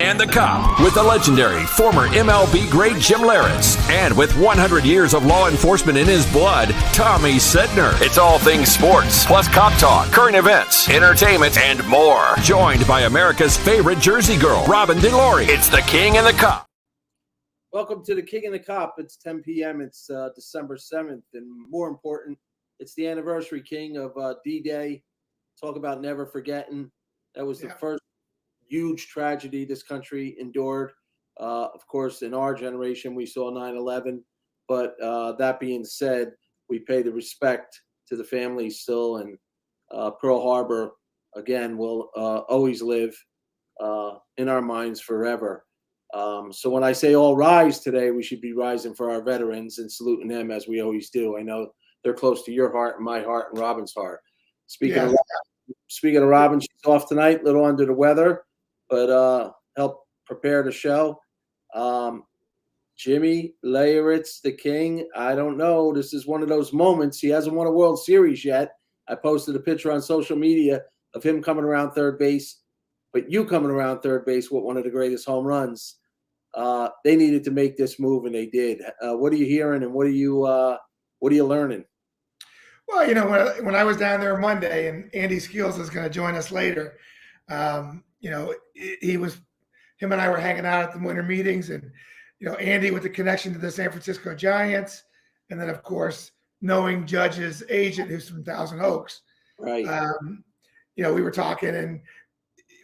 And the Cop with the legendary former MLB great Jim Leyritz. And with 100 years of law enforcement in his blood, Tommy Sedner. It's all things sports, plus cop talk, current events, entertainment, and more. Joined by America's favorite Jersey girl, Robin DeLory. It's the King and the Cop. Welcome to the King and the Cop. It's 10 p.m. It's December 7th. And more important, it's the anniversary, King, of D-Day. Talk about never forgetting. That was the first huge tragedy this country endured. Of course, in our generation, we saw 9/11. But that being said, we pay the respect to the families still. And Pearl Harbor, again, will always live in our minds forever. So when I say all rise today, we should be rising for our veterans and saluting them as we always do. I know they're close to your heart and my heart and Robin's heart. Speaking of Robin, she's off tonight, a little under the weather, but help prepare the show. Jimmy Leyritz, the King. I don't know. This is one of those moments. He hasn't won a World Series yet. I posted a picture on social media of him coming around third base, but you coming around third base with one of the greatest home runs. They needed to make this move, and they did. What are you hearing, and what are you learning? Well, you know, when I was down there Monday, and Andy Skeels is going to join us later, you know, him and I were hanging out at the winter meetings, and, you know, Andy with the connection to the San Francisco Giants, and then, of course, knowing Judge's agent, who's from Thousand Oaks. Right. You know, we were talking, and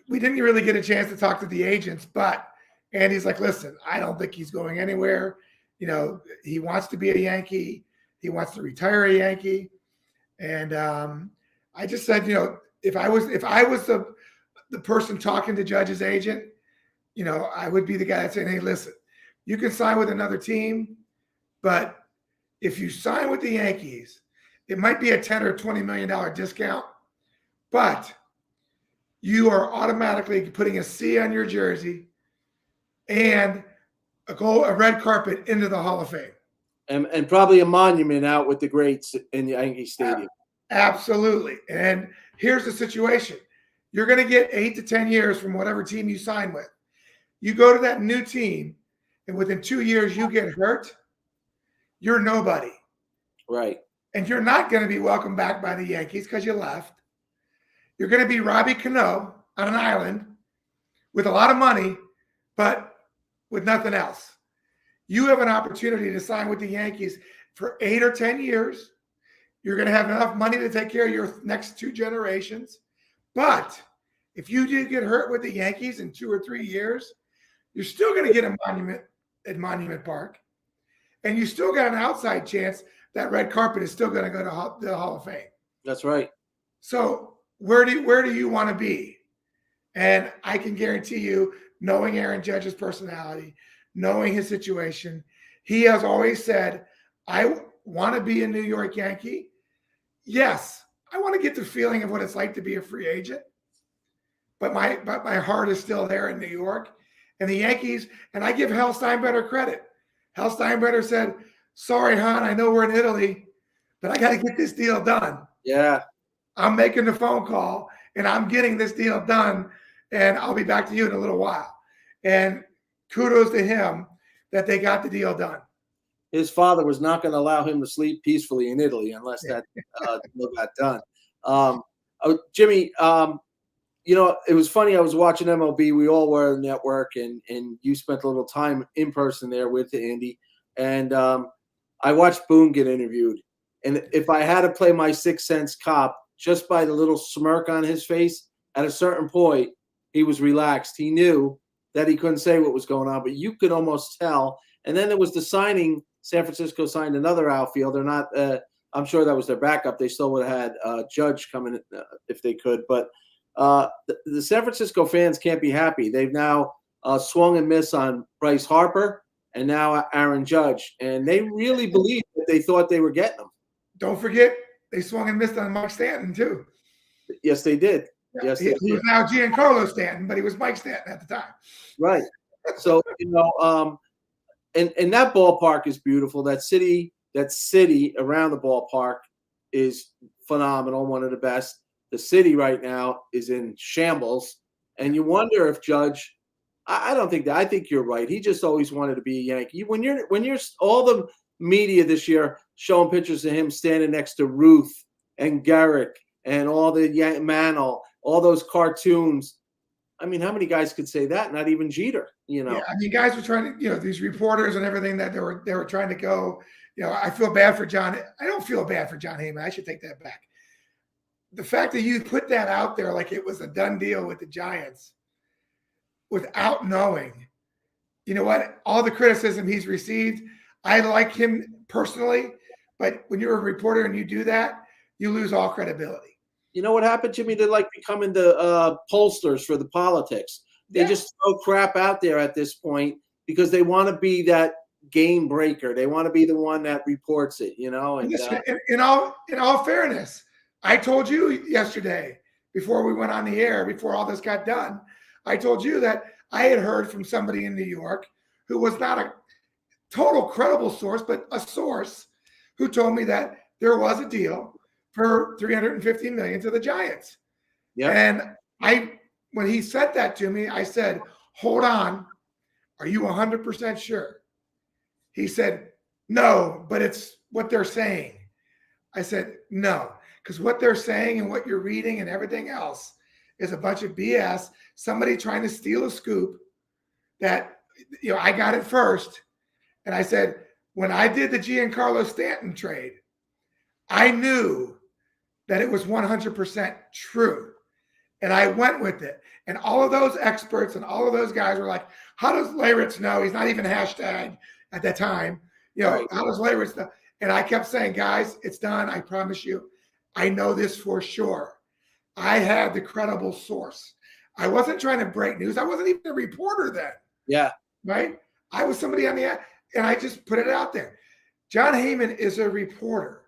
we didn't really get a chance to talk to the agents, but Andy's like, listen, I don't think he's going anywhere. You know, he wants to be a Yankee. He wants to retire a Yankee. And I just said, you know, if I was the person talking to Judge's agent, you know, I would be the guy that's saying, hey, listen, you can sign with another team, but if you sign with the Yankees, it might be a $10 or $20 million discount, but you are automatically putting a C on your jersey and a red carpet into the Hall of Fame. And probably a monument out with the greats in Yankee Stadium. Absolutely. And here's the situation. You're going to get 8 to 10 years from whatever team you sign with. You go to that new team, and within 2 years you get hurt, you're nobody. Right. And you're not going to be welcomed back by the Yankees because you left. You're going to be Robbie Cano on an island with a lot of money, but with nothing else. You have an opportunity to sign with the Yankees for 8 or 10 years. You're going to have enough money to take care of your next 2 generations. But if you do get hurt with the Yankees in 2 or 3 years, you're still going to get a monument at Monument Park. And you still got an outside chance that red carpet is still going to go to the Hall of Fame. That's right. So where do you want to be? And I can guarantee you, knowing Aaron Judge's personality, knowing his situation, he has always said, I want to be a New York Yankee. Yes, I want to get the feeling of what it's like to be a free agent. But my heart is still there in New York. And the Yankees, and I give Hal Steinbrenner credit. Hal Steinbrenner said, sorry, hon, I know we're in Italy, but I got to get this deal done. Yeah. I'm making the phone call, and I'm getting this deal done, and I'll be back to you in a little while. And kudos to him that they got the deal done. His father was not going to allow him to sleep peacefully in Italy unless that deal got done. Jimmy, you know, it was funny. I was watching MLB. We all were on the network, and you spent a little time in person there with Andy. And I watched Boone get interviewed. And if I had to play my Sixth Sense cop, just by the little smirk on his face, at a certain point, he was relaxed. He knew that he couldn't say what was going on, but you could almost tell. And then there was the signing. San Francisco signed another outfielder. Not, I'm sure that was their backup. They still would have had Judge come in if they could. But the San Francisco fans can't be happy. They've now swung and missed on Bryce Harper and now Aaron Judge. And they really believe that they thought they were getting them. Don't forget, they swung and missed on Mike Stanton, too. Yes, they did. Yeah, yes, he was now Giancarlo Stanton, but he was Mike Stanton at the time. Right. So, you know, and that ballpark is beautiful. That city around the ballpark is phenomenal, one of the best. The city right now is in shambles. And you wonder if Judge, I don't think that. I think you're right. He just always wanted to be a Yankee. When you're all the media this year showing pictures of him standing next to Ruth and Garrick and all the Mantle, all those cartoons. I mean, how many guys could say that? Not even Jeter, you know. Yeah, I mean, guys were trying to, these reporters and everything that they were trying to go. I feel bad for John. I don't feel bad for John Heyman. I should take that back. The fact that you put that out there like it was a done deal with the Giants without knowing, you know what, all the criticism he's received, I like him personally, but when you're a reporter and you do that, you lose all credibility. You know what happened, Jimmy? They're like becoming the pollsters for the politics. They just throw crap out there at this point because they want to be that game breaker. They want to be the one that reports it, you know. And in all fairness, I told you yesterday before we went on the air, before all this got done, I told you that I had heard from somebody in New York who was not a total credible source, but a source who told me that there was a deal for $350 million to the Giants. Yeah. And when he said that to me, I said, hold on. Are you 100% sure? He said, no, but it's what they're saying. I said, no, because what they're saying and what you're reading and everything else is a bunch of BS. Somebody trying to steal a scoop that, I got it first. And I said, when I did the Giancarlo Stanton trade, I knew that it was 100% true. And I went with it. And all of those experts and all of those guys were like, how does Leyritz know? He's not even hashtag at that time. How does Leyritz know? And I kept saying, guys, it's done. I promise you. I know this for sure. I had the credible source. I wasn't trying to break news. I wasn't even a reporter then. Yeah. Right? I was somebody on the air, and I just put it out there. John Heyman is a reporter.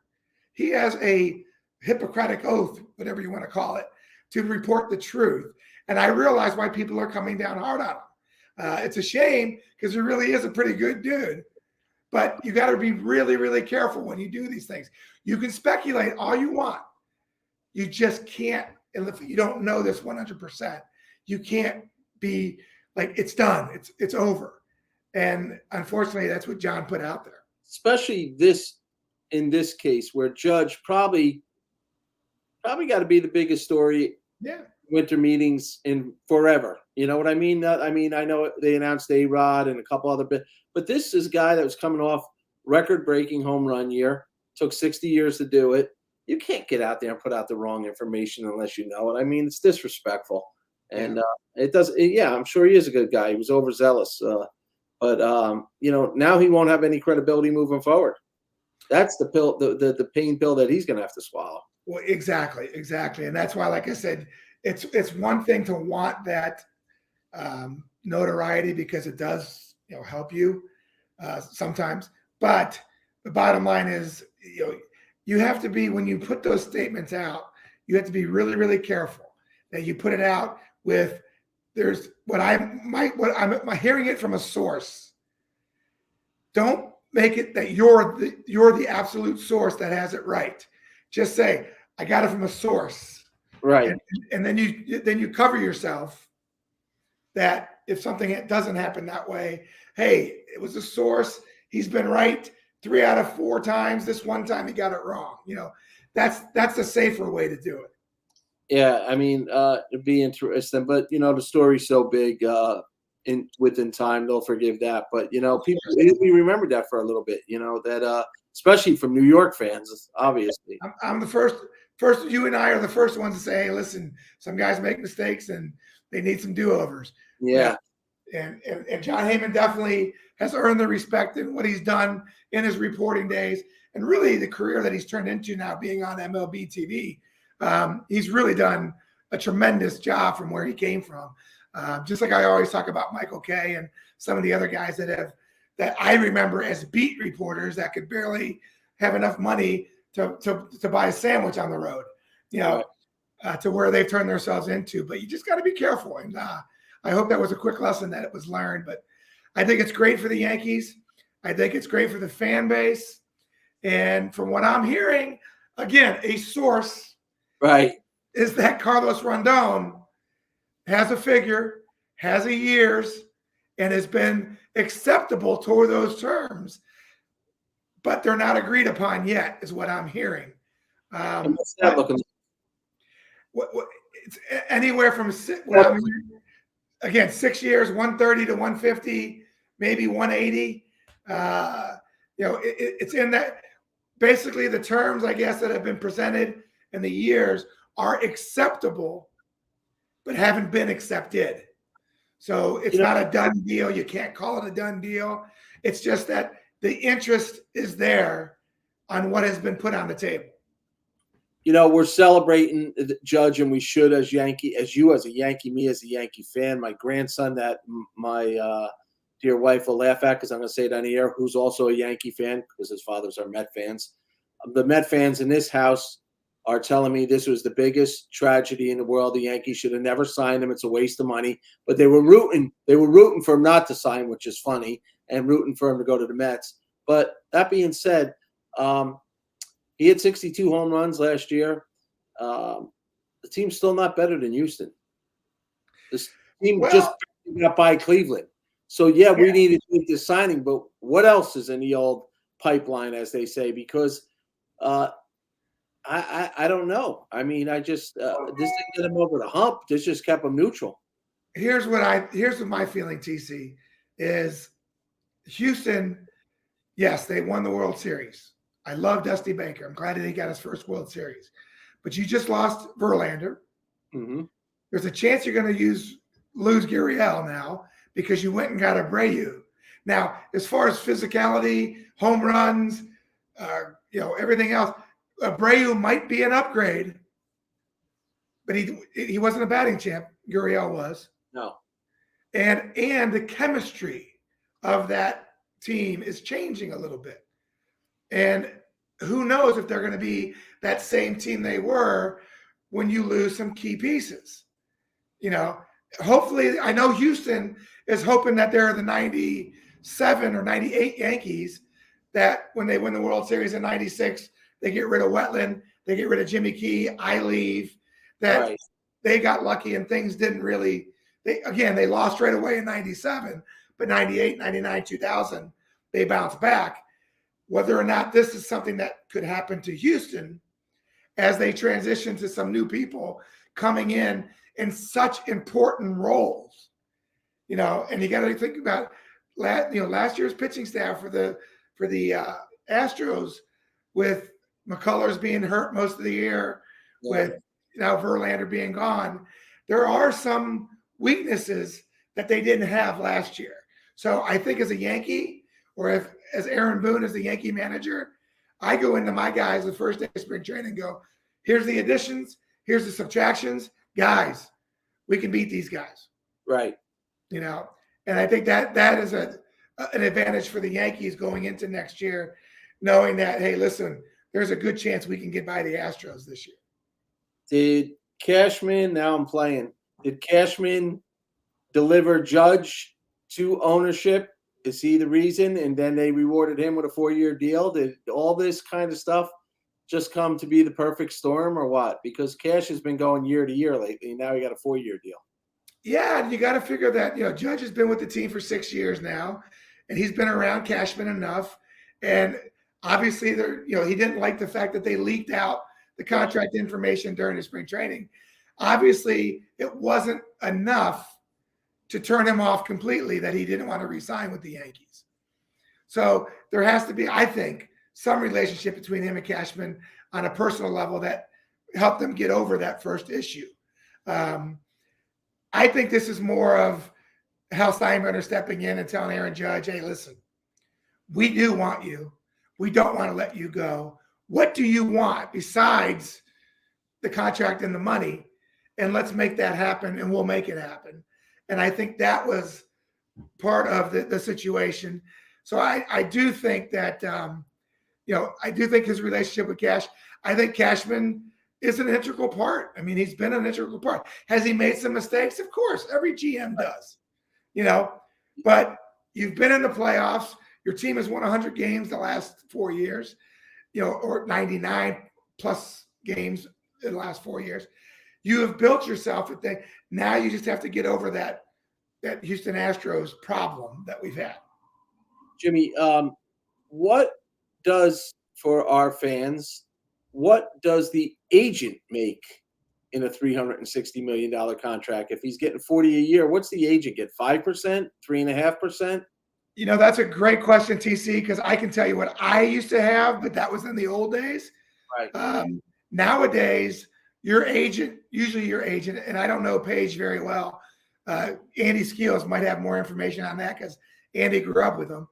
He has a Hippocratic oath, whatever you want to call it, to report the truth. And I realize why people are coming down hard on him. It's a shame because he really is a pretty good dude. But you got to be really, really careful when you do these things. You can speculate all you want. You just can't, if you don't know this 100%, you can't be like, it's done. It's over. And unfortunately, that's what John put out there. Especially in this case where Judge probably got to be the biggest story. Yeah. Winter meetings in forever. You know what I mean? I know they announced A-Rod and a couple other bits, but this is a guy that was coming off record-breaking home run year, took 60 years to do it. You can't get out there and put out the wrong information unless you know it. I mean, it's disrespectful. And it does. Yeah, I'm sure he is a good guy. He was overzealous. But now he won't have any credibility moving forward. That's the pill, the pain pill that he's going to have to swallow. Well, exactly. And that's why, like I said, it's one thing to want that notoriety because it does, help you sometimes. But the bottom line is, you have to be, when you put those statements out, you have to be really, really careful that you put it out with. There's I'm hearing it from a source. Don't make it that you're the absolute source that has it right. Just say, I got it from a source. Right. And then you cover yourself that if something doesn't happen that way, hey, it was a source. He's been right 3 out of 4 times. This one time he got it wrong. That's the safer way to do it. Yeah, I mean, it'd be interesting, but the story's so big. Within time, they'll forgive that. But people, we remembered that for a little bit. That especially from New York fans, obviously. I'm the first. You and I are the first ones to say, "Hey, listen, some guys make mistakes and they need some do-overs." Yeah. And John Heyman definitely has earned the respect in what he's done in his reporting days, and really the career that he's turned into now, being on MLB TV. He's really done a tremendous job from where he came from. Just like I always talk about Michael Kay and some of the other guys that I remember as beat reporters that could barely have enough money to buy a sandwich on the road, to where they've turned themselves into. But you just got to be careful. And I hope that was a quick lesson that it was learned. But I think it's great for the Yankees. I think it's great for the fan base. And from what I'm hearing, again, a source is that Carlos Rondon has a figure, has a years, and has been acceptable toward those terms, but they're not agreed upon yet, is what I'm hearing. And what's that looking like? It's anywhere from what I'm hearing, again, 6 years, 130 to 150, maybe 180. It's in that. Basically, the terms, I guess, that have been presented in the years are acceptable, but haven't been accepted. So it's not a done deal. You can't call it a done deal. It's just that the interest is there on what has been put on the table. We're celebrating the Judge, and we should, as you as a Yankee, me as a Yankee fan, my grandson that my dear wife will laugh at because I'm going to say it on the air, who's also a Yankee fan because his fathers are Met fans. The Met fans in this house are telling me this was the biggest tragedy in the world. The Yankees should have never signed him. It's a waste of money. But they were rooting for him not to sign, which is funny, and rooting for him to go to the Mets. But that being said, he had 62 home runs last year. The team's still not better than Houston. This team just got by Cleveland. So, we needed to make this signing, but what else is in the old pipeline, as they say? Because I don't know. I mean, this didn't get him over the hump. This just kept him neutral. Here's what my feeling, TC, is Houston, yes, they won the World Series. I love Dusty Baker. I'm glad that he got his first World Series. But you just lost Verlander. Mm-hmm. There's a chance you're going to lose Gurriel now, because you went and got Abreu. Now, as far as physicality, home runs, everything else, Abreu might be an upgrade, but he wasn't a batting champ. Gurriel was. No. And the chemistry of that team is changing a little bit. And who knows if they're going to be that same team they were when you lose some key pieces. Hopefully, I know Houston is hoping that they're the 97 or 98 Yankees, that when they win the World Series in 96, they get rid of Wetland, they get rid of Jimmy Key, I leave, that they got lucky and things didn't really, they lost right away in 97, but 98, 99, 2000, they bounced back. Whether or not this is something that could happen to Houston as they transition to some new people coming in such important roles, and you got to think about, last year's pitching staff for the Astros, with McCullers being hurt most of the year, with Verlander being gone, there are some weaknesses that they didn't have last year. So I think as a Yankee, or as Aaron Boone is the Yankee manager, I go into my guys the first day of spring training and go, here's the additions, here's the subtractions, guys, we can beat these guys. Right. And I think that is an advantage for the Yankees going into next year, knowing that, hey, listen, there's a good chance we can get by the Astros this year. Did Cashman deliver Judge to ownership? Is he the reason? And then they rewarded him with a 4-year deal? Did all this kind of stuff just come to be the perfect storm, or what? Because Cash has been going year to year lately. Now he got a 4-year deal. Yeah, you got to figure that, Judge has been with the team for 6 years now, and he's been around Cashman enough. And obviously, he didn't like the fact that they leaked out the contract information during the spring training. Obviously, it wasn't enough to turn him off completely that he didn't want to re-sign with the Yankees. So there has to be, I think, some relationship between him and Cashman on a personal level that helped them get over that first issue. I think this is more of Hal Steinbrenner stepping in and telling Aaron Judge, hey, listen, we do want you. We don't want to let you go. What do you want besides the contract and the money? And let's make that happen, and we'll make it happen. And I think that was part of the situation. So I do think that, I do think his relationship with Cash, I think Cashman is an integral part. I mean, he's been an integral part. Has he made some mistakes? Of course, every GM does, but you've been in the playoffs. Your team has won 100 games the last 4 years, or 99 plus games in the last 4 years. You have built yourself a thing. Now you just have to get over that that Houston Astros problem that we've had. Jimmy, what does, for our fans, what does the agent make in a $360 million contract? If he's getting 40 a year, what's the agent get? 5%, 3.5%? That's a great question, TC, because I can tell you what I used to have, but that was in the old days. Right. Nowadays, usually your agent, and I don't know Paige very well. Andy Skeels might have more information on that because Andy grew up with him.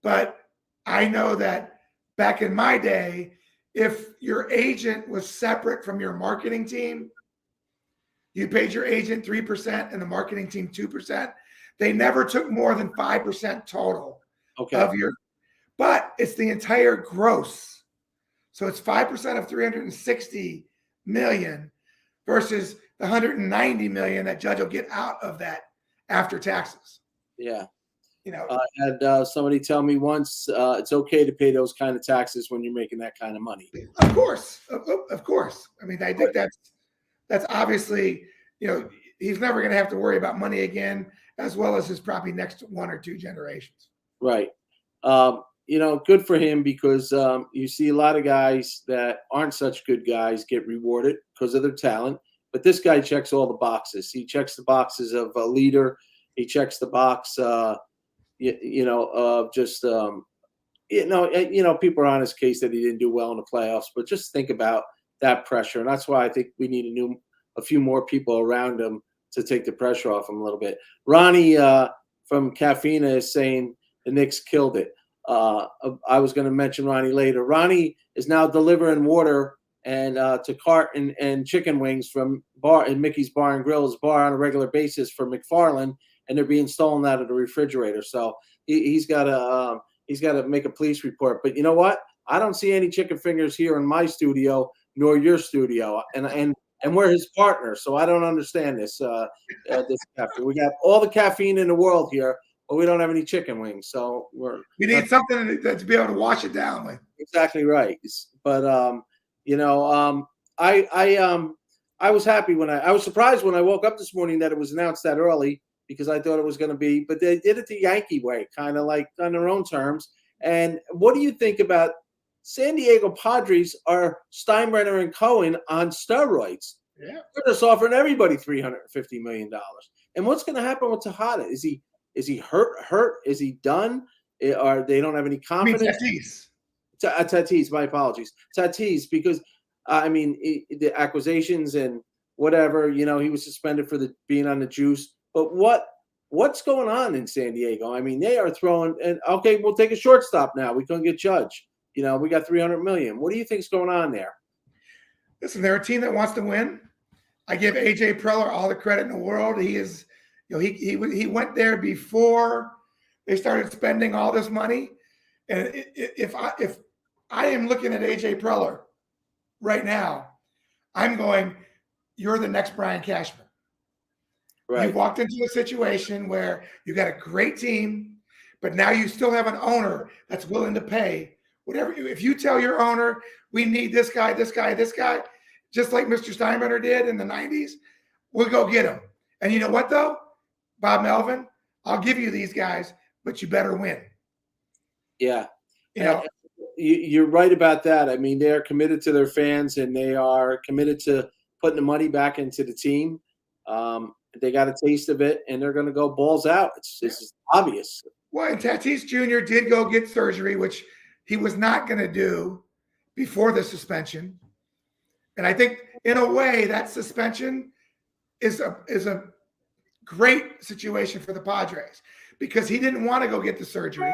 But I know that back in my day, if your agent was separate from your marketing team, you paid your agent 3% and the marketing team 2%. They never took more than 5% total of your, but it's the entire gross. So it's 5% of 360 million versus the 190 million that Judge will get out of that after taxes. Yeah. I had somebody tell me once it's okay to pay those kind of taxes when you're making that kind of money. Of course. Of course. I mean, I think that's obviously, he's never going to have to worry about money again, as well as his probably next 1 or 2 generations. Right. Good for him because you see a lot of guys that aren't such good guys get rewarded because of their talent. But this guy checks all the boxes. He checks the boxes of a leader. He checks the box, people are on his case that he didn't do well in the playoffs. But just think about that pressure. And that's why I think we need a few more people around him to take the pressure off him a little bit. Ronnie from Caffeina is saying the Knicks killed it. I was going to mention Ronnie later. Ronnie is now delivering water and to carton and chicken wings from Mickey's Bar and Grill's bar on a regular basis for McFarland, and they're being stolen out of the refrigerator. So he's got to make a police report. But you know what? I don't see any chicken fingers here in my studio nor your studio, and we're his partner. So I don't understand this. This caffeine. We got all the caffeine in the world here, but we don't have any chicken wings. So we need something to be able to wash it down with. Exactly right. But I was happy I was surprised when I woke up this morning that it was announced that early, because I thought it was going to be, but they did it the Yankee way, kind of like on their own terms. And what do you think about San Diego Padres are Steinbrenner and Cohen on steroids? Yeah. They're just offering everybody $350 million. And what's going to happen with Tejada? Is he hurt? Is he done? Or they don't have any confidence? Tatis, my apologies. Tatis, because the accusations and whatever, he was suspended for being on the juice. But what's going on in San Diego? I mean, they are throwing, and okay, we'll take a shortstop now. We couldn't get Judge. We got $300 million. What do you think's going on there? Listen, they're a team that wants to win. I give AJ Preller all the credit in the world. He is, he went there before they started spending all this money. And if I am looking at AJ Preller right now, I'm going, you're the next Brian Cashman. Right. You walked into a situation where you got a great team, but now you still have an owner that's willing to pay whatever. If you tell your owner, we need this guy, just like Mr. Steinbrenner did in the 90s, we'll go get him. And you know what, though? Bob Melvin, I'll give you these guys, but you better win. Yeah. You're right about that. I mean, they're committed to their fans, and they are committed to putting the money back into the team. They got a taste of it, and they're going to go balls out. This is obvious. Well, and Tatis Jr. did go get surgery, which he was not going to do before the suspension. And I think, in a way, that suspension is a great situation for the Padres, because he didn't want to go get the surgery.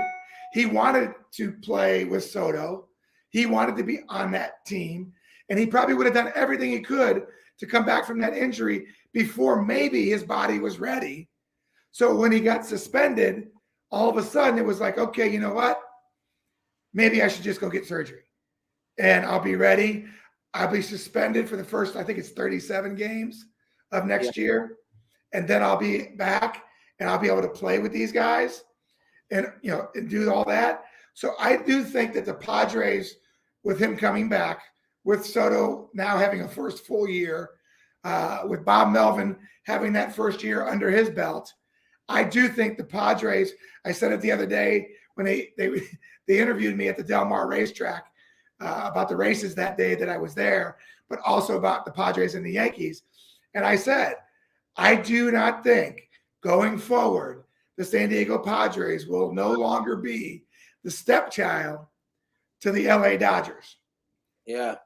He wanted to play with Soto. He wanted to be on that team, and he probably would have done everything he could to come back from that injury before maybe his body was ready. So when he got suspended, all of a sudden it was like, okay, you know what? Maybe I should just go get surgery, and I'll be ready. I'll be suspended for the first, I think it's 37 games of next year. And then I'll be back, and I'll be able to play with these guys and do all that. So I do think that the Padres, with him coming back, with Soto now having a first full year, with Bob Melvin having that first year under his belt, I do think the Padres, I said it the other day when they interviewed me at the Del Mar racetrack about the races that day that I was there, but also about the Padres and the Yankees. And I said, I do not think going forward, the San Diego Padres will no longer be the stepchild to the LA Dodgers. Yeah.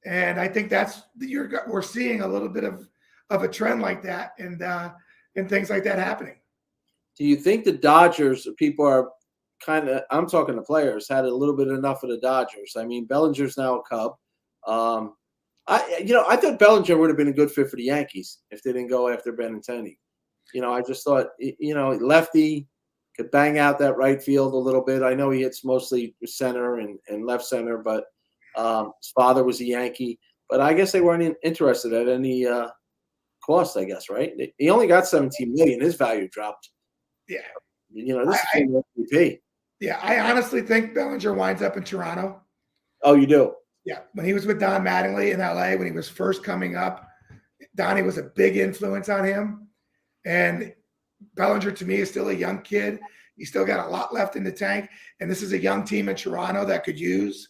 And I think we're seeing a little bit of a trend like that and things like that happening. Do you think the Dodgers, people are kind of, I'm talking to players, had a little bit enough of the Dodgers? I mean, Bellinger's now a Cub. I thought Bellinger would have been a good fit for the Yankees if they didn't go after Benintendi. I just thought, lefty, could bang out that right field a little bit. I know he hits mostly center and left center, but his father was a Yankee. But I guess they weren't interested at any cost, I guess, right? He only got $17 million. His value dropped. Yeah. This is MVP. Yeah, I honestly think Bellinger winds up in Toronto. Oh, you do? Yeah. When he was with Don Mattingly in LA, when he was first coming up, Donnie was a big influence on him. And Bellinger, to me, is still a young kid. He's still got a lot left in the tank. And this is a young team in Toronto that could use,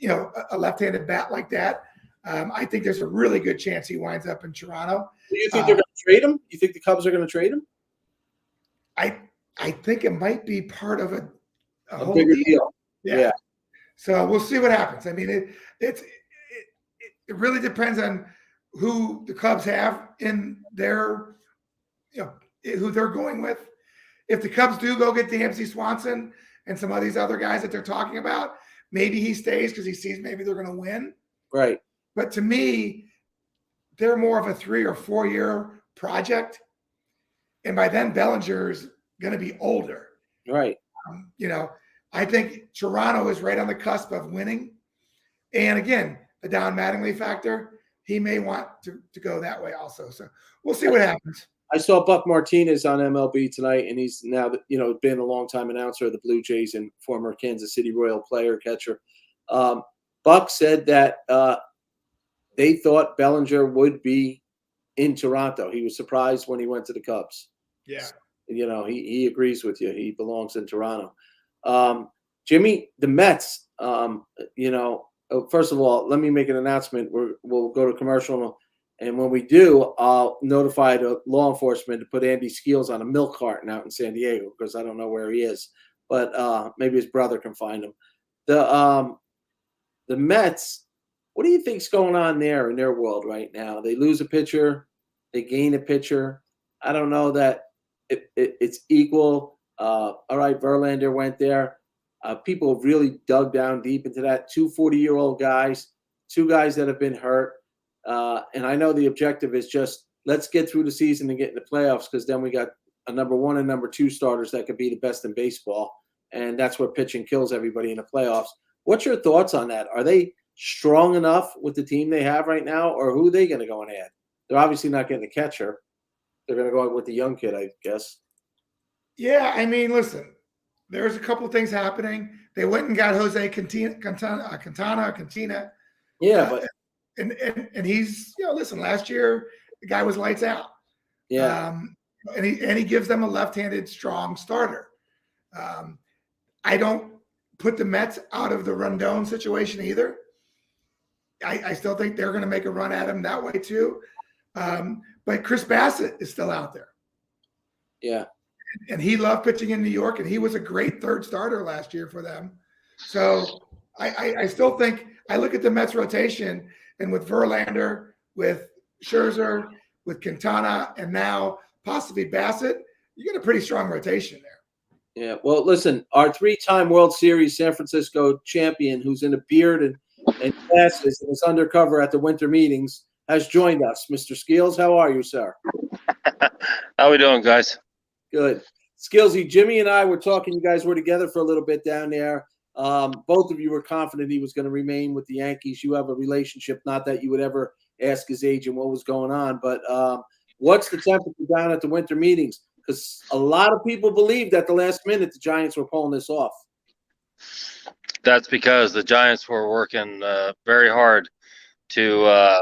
a left-handed bat like that. I think there's a really good chance he winds up in Toronto. Do you think they're going to trade him? You think the Cubs are going to trade him? I think it might be part of a whole bigger deal. Yeah. So we'll see what happens. I mean, it really depends on who the Cubs have in their, who they're going with. If the Cubs do go get Dansby Swanson and some of these other guys that they're talking about, maybe he stays because he sees maybe they're going to win. Right. But to me, they're more of a 3 or 4 year project. And by then, Bellinger's going to be older. Right. I think Toronto is right on the cusp of winning. And again, the Don Mattingly factor, he may want to go that way also. So we'll see what happens. I saw Buck Martinez on MLB tonight, and he's now, been a long-time announcer of the Blue Jays and former Kansas City Royal player, catcher. Buck said that they thought Bellinger would be in Toronto. He was surprised when he went to the Cubs. Yeah. He agrees with you. He belongs in Toronto. Jimmy, the Mets, first of all, let me make an announcement. We'll go to commercial, and when we do, I'll notify the law enforcement to put Andy Skeels on a milk carton out in San Diego because I don't know where he is, but maybe his brother can find him. The Mets, what do you think's going on there in their world right now? They lose a pitcher, they gain a pitcher. I don't know that it's equal. All right, Verlander went there. People have really dug down deep into that. 2 40-year-old guys, 2 guys that have been hurt. And I know the objective is just let's get through the season and get in the playoffs because then we got a number 1 and number 2 starters that could be the best in baseball. And that's where pitching kills everybody in the playoffs. What's your thoughts on that? Are they strong enough with the team they have right now, or who are they going to go and add? They're obviously not getting a catcher. They're going to go with the young kid, I guess. Yeah, I mean, listen, there's a couple of things happening. They went and got Jose Cantina. Yeah, but and he's, listen, last year the guy was lights out. Yeah. And he gives them a left-handed strong starter. I don't put the Mets out of the Rondon situation either. I still think they're going to make a run at him that way too. But Chris Bassett is still out there. Yeah. And he loved pitching in New York, and he was a great third starter last year for them. So I still think I look at the Mets rotation, and with Verlander, with Scherzer, with Quintana, and now possibly Bassett, you get a pretty strong rotation there. Yeah. Well, listen, our 3-time World Series San Francisco champion, who's in a beard and glasses and is undercover at the winter meetings, has joined us. Mr. Skeels, how are you, sir? How we doing, guys? Good. Skillsy, Jimmy and I were talking. You guys were together for a little bit down there. Both of you were confident he was going to remain with the Yankees. You have a relationship, not that you would ever ask his agent what was going on, but what's the temperature down at the winter meetings? Because a lot of people believed at the last minute the Giants were pulling this off. That's because the Giants were working very hard to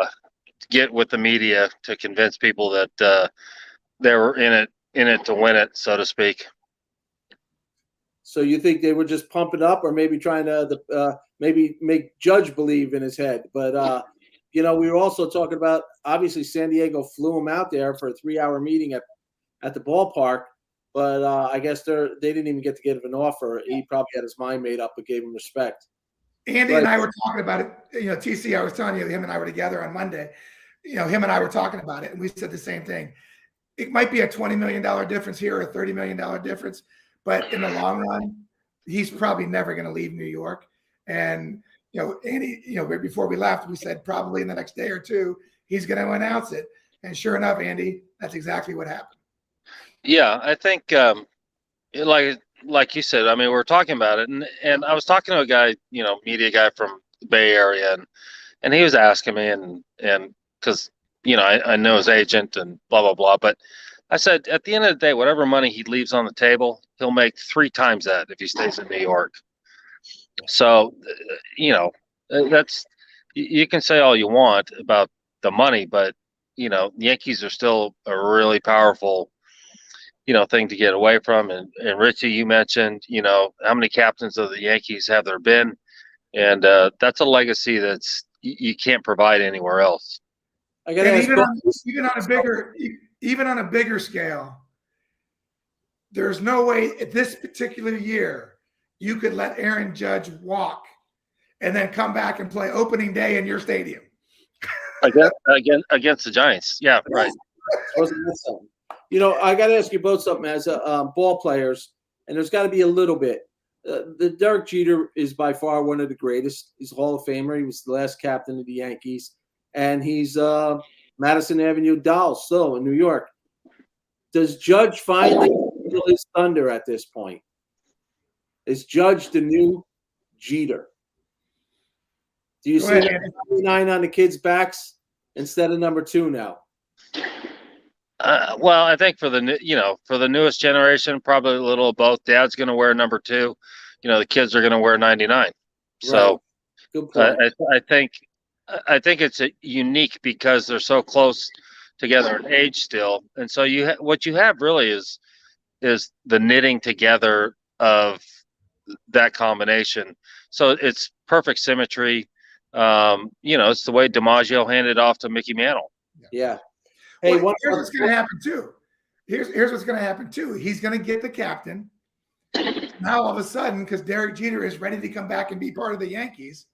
get with the media to convince people that they were in it to win it, so to speak. So you think they were just pumping up, or maybe trying to maybe make Judge believe in his head? But we were also talking about, obviously San Diego flew him out there for a 3-hour meeting at the ballpark, but I guess they didn't even get to give an offer. He probably had his mind made up, but gave him respect. Andy and I were talking about it. TC, I was telling you, him and I were together on Monday. Him and I were talking about it, and we said the same thing. It might be a $20 million difference here, or a $30 million difference, but in the long run, he's probably never going to leave New York. And Andy, before we left, we said probably in the next day or two he's going to announce it. And sure enough, Andy, that's exactly what happened. Yeah, I think like you said, I mean, we're talking about it, and I was talking to a guy, media guy from the Bay Area, and he was asking me, and because I know his agent and blah blah blah, but I said at the end of the day, whatever money he leaves on the table, he'll make 3 times that if he stays in New York. So that's, you can say all you want about the money, but the Yankees are still a really powerful thing to get away from. And Richie, you mentioned, how many captains of the Yankees have there been? And that's a legacy that's you can't provide anywhere else. I got to ask, even on a bigger scale, there's no way at this particular year you could let Aaron Judge walk and then come back and play opening day in your stadium. Against the Giants. Yeah, right. I got to ask you both something as ball players, and there's got to be a little bit. The Derek Jeter is by far one of the greatest. He's a Hall of Famer. He was the last captain of the Yankees, and he's Madison Avenue doll still in New York. Does Judge finally feel his thunder at this point? Is Judge the new Jeter? Do you see 99 on the kids' backs instead of number 2 now? Well, I think for the newest generation, probably a little of both. Dad's going to wear number 2. The kids are going to wear 99. Right. So good point. I think it's unique because they're so close together in age still, and so what you have really is the knitting together of that combination. So it's perfect symmetry. It's the way DiMaggio handed off to Mickey Mantle. Yeah. Hey, here's what's going to happen too. Here's what's going to happen too. He's going to get the captain. Now all of a sudden, because Derek Jeter is ready to come back and be part of the Yankees,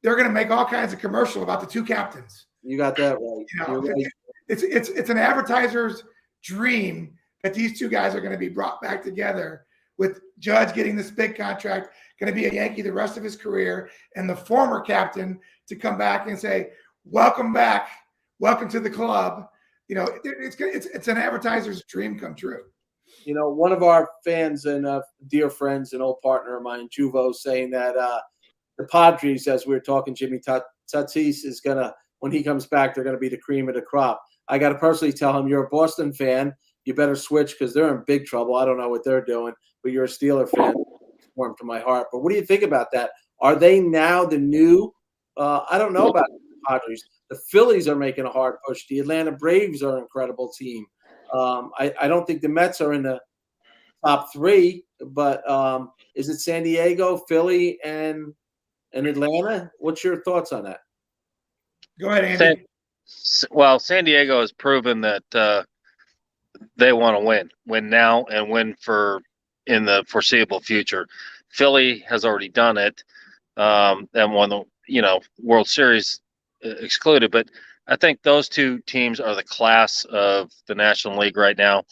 they're going to make all kinds of commercial about the 2 captains. You got that right. Right. It's an advertiser's dream that these 2 guys are going to be brought back together, with Judge getting this big contract, going to be a Yankee the rest of his career, and the former captain to come back and say, "Welcome back, welcome to the club." It's an advertiser's dream come true. One of our fans and dear friends, an old partner of mine, Juvo, saying that the Padres, as we were talking, Jimmy Tatis is gonna, when he comes back, they're gonna be the cream of the crop. I got to personally tell him, you're a Boston fan, you better switch because they're in big trouble. I don't know what they're doing, but you're a Steeler fan. It's warm to my heart. But what do you think about that? Are they now the new? I don't know about the Padres. The Phillies are making a hard push. The Atlanta Braves are an incredible team. I don't think the Mets are in the top 3, but is it San Diego, Philly, and Atlanta? What's your thoughts on that? Go ahead, Andy. San Diego has proven that they want to win now and win in the foreseeable future. Philly has already done it and won the World Series excluded, but I think those 2 teams are the class of the National League right now.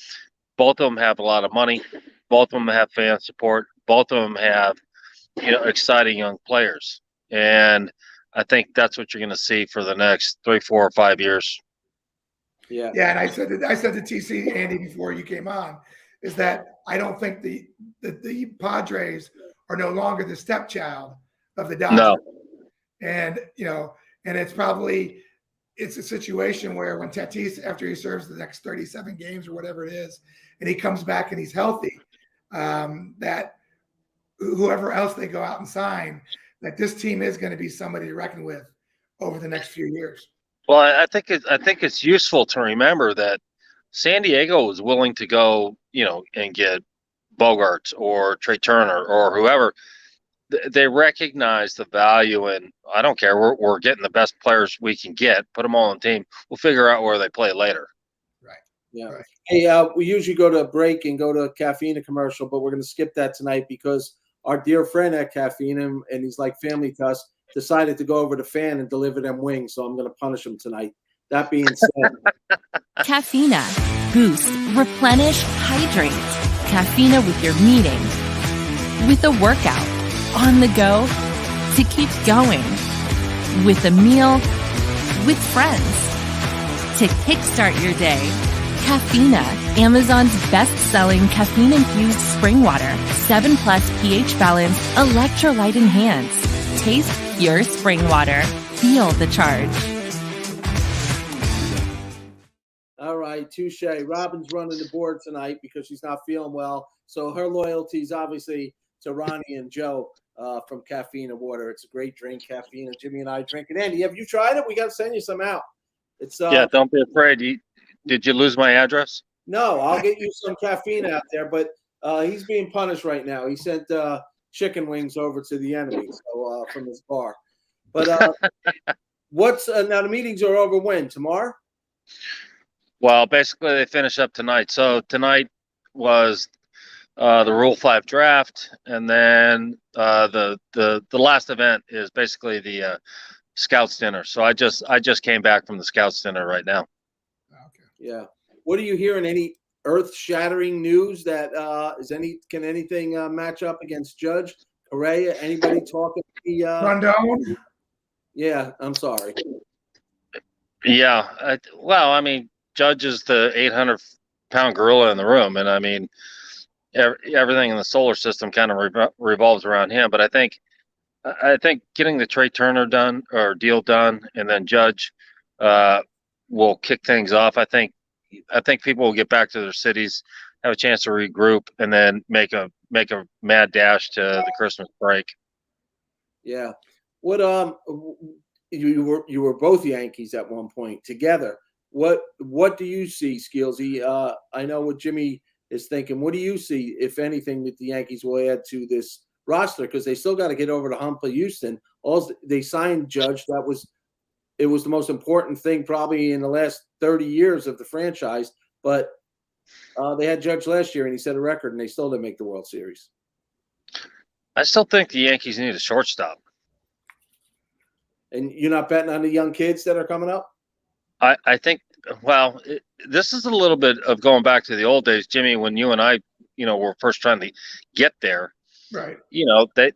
Both of them have a lot of money. Both of them have fan support. Both of them have exciting young players, and I think that's what you're going to see for the next 3, 4, or 5 years. Yeah, and I said to TC, Andy, before you came on, is that I don't think the Padres are no longer the stepchild of the Dodgers. No. And and it's a situation where when Tatis, after he serves the next 37 games or whatever it is, and he comes back and he's healthy, that whoever else they go out and sign, that this team is going to be somebody to reckon with over the next few years. Well, I think it's useful to remember that San Diego was willing to go, and get Bogarts or Trey Turner or whoever. They recognize the value in. I don't care. We're getting the best players we can get. Put them all on the team. We'll figure out where they play later. Right. Yeah. Right. Hey, we usually go to a break and go to a caffeine commercial, but we're going to skip that tonight because our dear friend at Caffeine, and he's like family to us, decided to go over to Fan and deliver them wings. So I'm going to punish him tonight. That being said, Caffeina. Boost, replenish, hydrate. Caffeina with your meeting, with a workout, on the go, to keep going, with a meal, with friends, to kickstart your day. Caffeina, Amazon's best-selling caffeine-infused spring water, 7+ pH balance, electrolyte enhanced. Taste pure spring water. Feel the charge. all right, touche. Robin's running the board tonight because she's not feeling well. So her loyalty is obviously to Ronnie and Joe from Caffeine and Water. It's a great drink, caffeine, and Jimmy and I drink it. Andy, have you tried it? We got to send you some out. It's Yeah, don't be afraid. Did you lose my address? No, I'll get you some caffeine out there, but he's being punished right now. He sent chicken wings over to the enemy from his bar. But what's now the meetings are over when? Tomorrow? Well, basically they finish up tonight. So tonight was the Rule 5 draft, and then the last event is basically the Scouts dinner. So I just came back from the Scouts dinner right now. Okay. Yeah. What are you hearing? Any earth-shattering news that can anything match up against Judge Correa? Anybody talking? Rondon? Yeah, I'm sorry. Yeah. Well, I mean, Judge is the 800-pound gorilla in the room, and I mean, everything in the solar system kind of revolves around him. But I think getting the Trey Turner deal done, and then Judge will kick things off. I think people will get back to their cities, have a chance to regroup, and then make a mad dash to the Christmas break. Yeah. What you were both Yankees at one point together. What do you see, Skillsy? I know what Jimmy is thinking. What do you see, if anything, that the Yankees will add to this roster? Because they still got to get over the hump of Houston. All they signed Judge. It was the most important thing probably in the last 30 years of the franchise. But they had Judge last year, and he set a record, and they still didn't make the World Series. I still think the Yankees need a shortstop. And you're not betting on the young kids that are coming up? I think, well, this is a little bit of going back to the old days, Jimmy, when you and I, were first trying to get there. Right.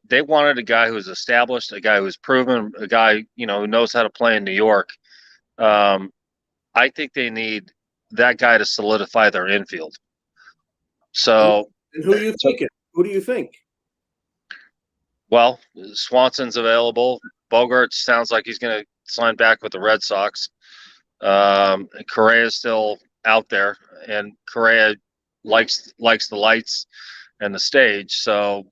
They wanted a guy who was established, a guy who was proven, a guy, who knows how to play in New York. I think they need that guy to solidify their infield. So, and who are you thinking? Who do you think? Well, Swanson's available. Bogart sounds like he's going to sign back with the Red Sox. Correa's still out there, and Correa likes the lights and the stage. So,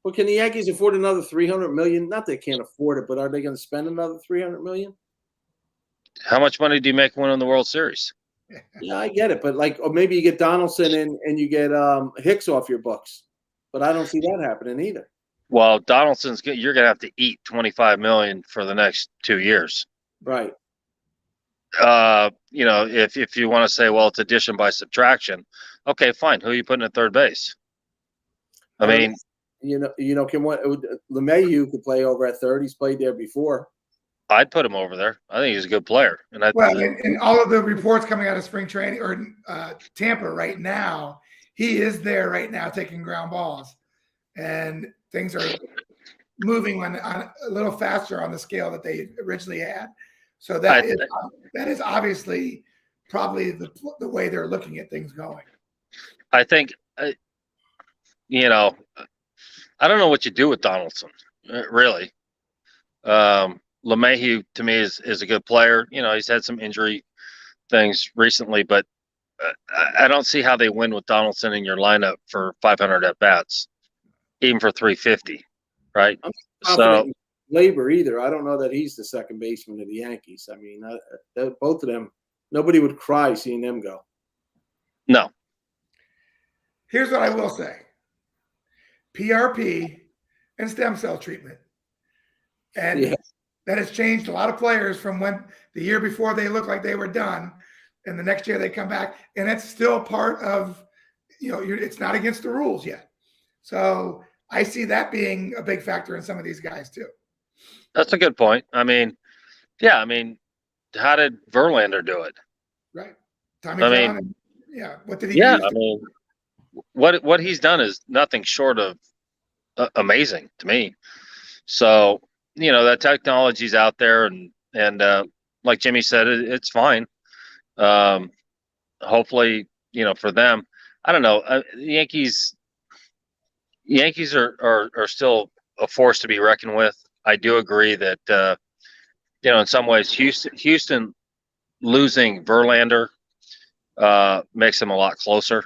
well, can the Yankees afford another $300 million? Not they can't afford it, but are they going to spend another $300 million? How much money do you make winning the World Series? Yeah, I get it, but or maybe you get Donaldson and you get Hicks off your books, but I don't see that happening either. Well, you're going to have to eat $25 million for the next 2 years. Right. If you want to say, well, it's addition by subtraction, okay, fine. Who are you putting at third base? I mean, LeMahieu could play over at third. He's played there before. I'd put him over there. I think he's a good player. And all of the reports coming out of spring training or Tampa right now, he is there right now taking ground balls, and things are moving on a little faster on the scale that they originally had. So that is obviously probably the way they're looking at things going. I think, I don't know what you do with Donaldson, really. LeMahieu, to me, is a good player. He's had some injury things recently, but I don't see how they win with Donaldson in your lineup for 500 at-bats, even for 350, right? I'm confident Labor either. I don't know that he's the second baseman of the Yankees. I mean, both of them, nobody would cry seeing them go. No. Here's what I will say. PRP and stem cell treatment. And that has changed a lot of players from when the year before they looked like they were done, and the next year they come back, and it's still part of, it's not against the rules yet. So I see that being a big factor in some of these guys too. That's a good point. I mean, how did Verlander do it? Right. Tommy John. What did he use? I mean, what he's done is nothing short of amazing to me. So, that technology's out there, and like Jimmy said, it's fine. Hopefully, for them, I don't know. The Yankees are still a force to be reckoned with. I do agree that in some ways Houston losing Verlander makes them a lot closer,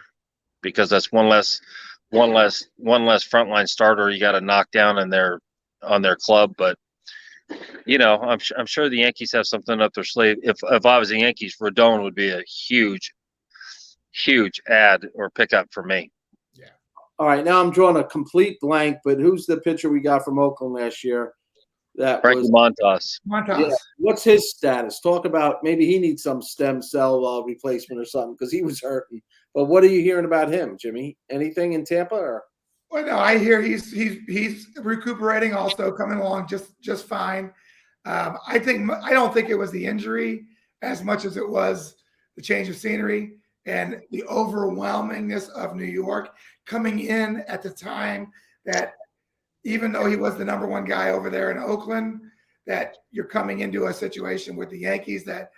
because that's one less frontline starter you got to knock down on their club. But I'm sure the Yankees have something up their sleeve. If I was the Yankees, Rodon would be a huge add or pickup for me. Yeah. All right, now I'm drawing a complete blank, but who's the pitcher we got from Oakland last year? Frankie Montas. Yeah. What's his status? Talk about, maybe he needs some stem cell replacement or something, because he was hurting. But what are you hearing about him, Jimmy? Anything in Tampa? Or? Well, no, I hear he's recuperating, also coming along just fine. I don't think it was the injury as much as it was the change of scenery and the overwhelmingness of New York coming in at the time that, even though he was the number one guy over there in Oakland, that you're coming into a situation with the Yankees that,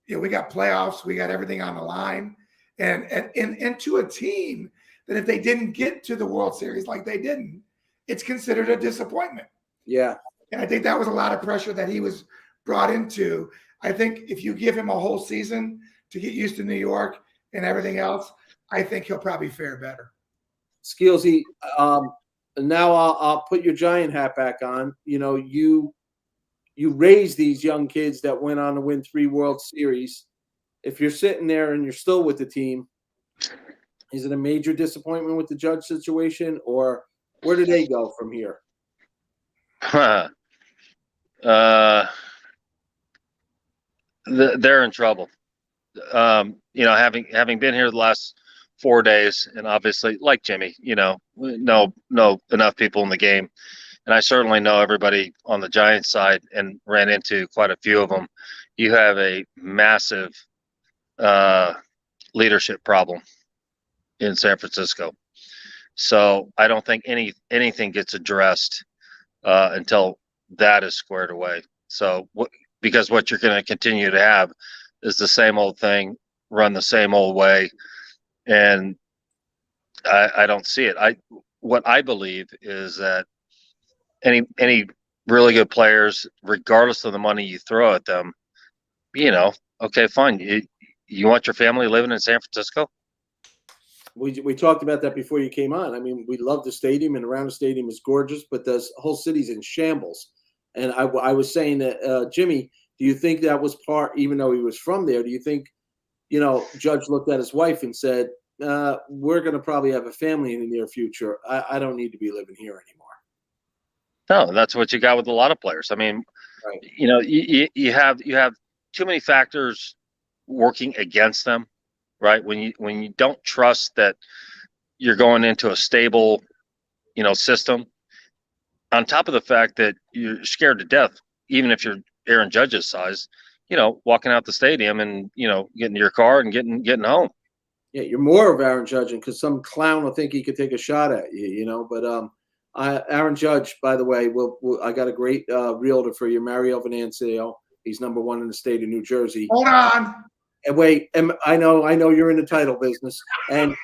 we got playoffs, we got everything on the line, and into a team that if they didn't get to the World Series like they didn't, it's considered a disappointment. Yeah. And I think that was a lot of pressure that he was brought into. I think if you give him a whole season to get used to New York and everything else, I think he'll probably fare better. Skillsy, now I'll put your Giant hat back on. You raise these young kids that went on to win 3 World Series. If you're sitting there and you're still with the team, is it a major disappointment with the Judge situation, or where do they go from here? They're in trouble. Having been here the last 4 days, and obviously, like Jimmy, know enough people in the game, and I certainly know everybody on the Giants side and ran into quite a few of them. You have a massive leadership problem in San Francisco. So I don't think anything gets addressed until that is squared away. So because what you're going to continue to have is the same old thing, run the same old way, and I don't see it. What I believe is that any really good players, regardless of the money you throw at them, okay, fine. You want your family living in San Francisco? We talked about that before you came on. I mean, we love the stadium, and around the stadium is gorgeous, but the whole city's in shambles. And I was saying that, Jimmy, do you think that was part, even though he was from there, do you think, Judge looked at his wife and said, we're going to probably have a family in the near future. I don't need to be living here anymore. No, that's what you got with a lot of players. I mean, right. You have too many factors working against them, right? When you don't trust that you're going into a stable, system, on top of the fact that you're scared to death, even if you're Aaron Judge's size, walking out the stadium and, getting to your car and getting home. Yeah, you're more of Aaron Judge, because some clown will think he could take a shot at you, but Aaron Judge, by the way, I got a great realtor for you, Mario Venancio. He's number 1 in the state of New Jersey. Hold on. And wait, and I know you're in the title business, and